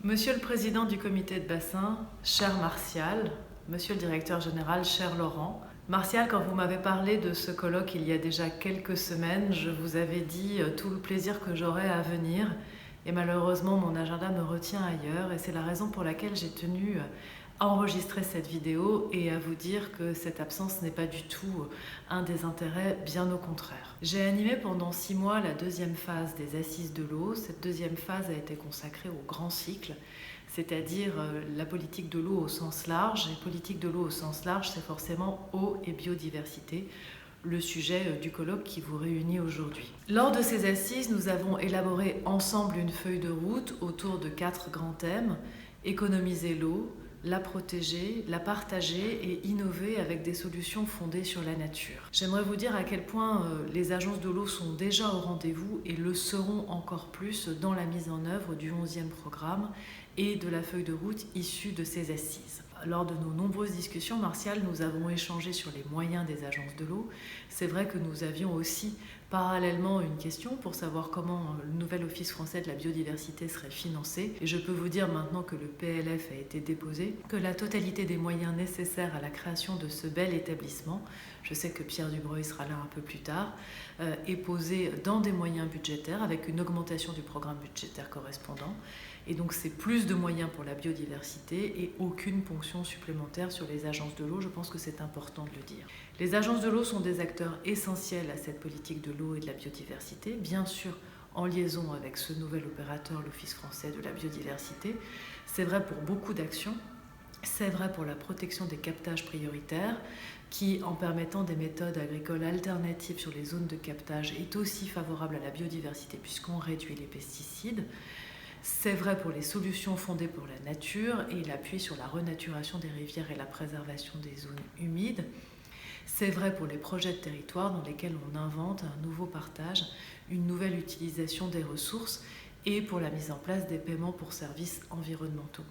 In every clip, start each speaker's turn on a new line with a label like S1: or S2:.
S1: Monsieur le Président du Comité de bassin, cher Martial, Monsieur le Directeur Général, cher Laurent, Martial, quand vous m'avez parlé de ce colloque il y a déjà quelques semaines, je vous avais dit tout le plaisir que j'aurais à venir et malheureusement mon agenda me retient ailleurs et c'est la raison pour laquelle j'ai tenu à enregistrer cette vidéo et à vous dire que cette absence n'est pas du tout un désintérêt, bien au contraire. J'ai animé pendant 6 mois la deuxième phase des Assises de l'eau. Cette deuxième phase a été consacrée au grand cycle, c'est-à-dire la politique de l'eau au sens large. Et politique de l'eau au sens large, c'est forcément eau et biodiversité, le sujet du colloque qui vous réunit aujourd'hui. Lors de ces assises, nous avons élaboré ensemble une feuille de route autour de 4 grands thèmes: économiser l'eau, la protéger, la partager et innover avec des solutions fondées sur la nature. J'aimerais vous dire à quel point les agences de l'eau sont déjà au rendez-vous et le seront encore plus dans la mise en œuvre du 11e programme et de la feuille de route issue de ces assises. Lors de nos nombreuses discussions, Martial, nous avons échangé sur les moyens des agences de l'eau. C'est vrai que nous avions aussi parallèlement une question pour savoir comment le nouvel Office français de la biodiversité serait financé. Et je peux vous dire maintenant que le PLF a été déposé, que la totalité des moyens nécessaires à la création de ce bel établissement, je sais que Pierre Dubreuil sera là un peu plus tard, est posée dans des moyens budgétaires avec une augmentation du programme budgétaire correspondant. Et donc c'est plus de moyens pour la biodiversité et aucune ponction supplémentaire sur les agences de l'eau. Je pense que c'est important de le dire. Les agences de l'eau sont des acteurs essentiels à cette politique de l'eau et de la biodiversité, bien sûr en liaison avec ce nouvel opérateur, l'Office français de la biodiversité. C'est vrai pour beaucoup d'actions. C'est vrai pour la protection des captages prioritaires qui, en permettant des méthodes agricoles alternatives sur les zones de captage, est aussi favorable à la biodiversité puisqu'on réduit les pesticides. C'est vrai pour les solutions fondées pour la nature et l'appui sur la renaturation des rivières et la préservation des zones humides. C'est vrai pour les projets de territoire dans lesquels on invente un nouveau partage, une nouvelle utilisation des ressources et pour la mise en place des paiements pour services environnementaux.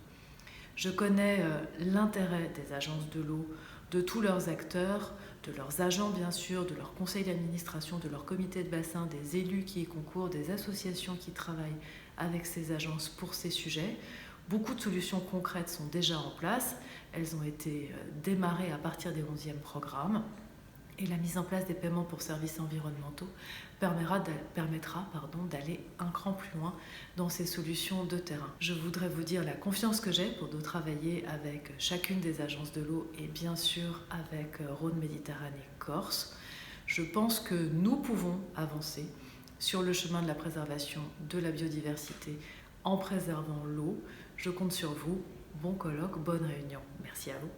S1: Je connais l'intérêt des agences de l'eau, de tous leurs acteurs, de leurs agents bien sûr, de leur conseil d'administration, de leur comité de bassin, des élus qui y concourent, des associations qui travaillent avec ces agences pour ces sujets. Beaucoup de solutions concrètes sont déjà en place. Elles ont été démarrées à partir des 11e programmes. Et la mise en place des paiements pour services environnementaux permettra d'aller un cran plus loin dans ces solutions de terrain. Je voudrais vous dire la confiance que j'ai pour travailler avec chacune des agences de l'eau et bien sûr avec Rhône-Méditerranée-Corse. Je pense que nous pouvons avancer sur le chemin de la préservation de la biodiversité en préservant l'eau. Je compte sur vous. Bon colloque, bonne réunion. Merci à vous.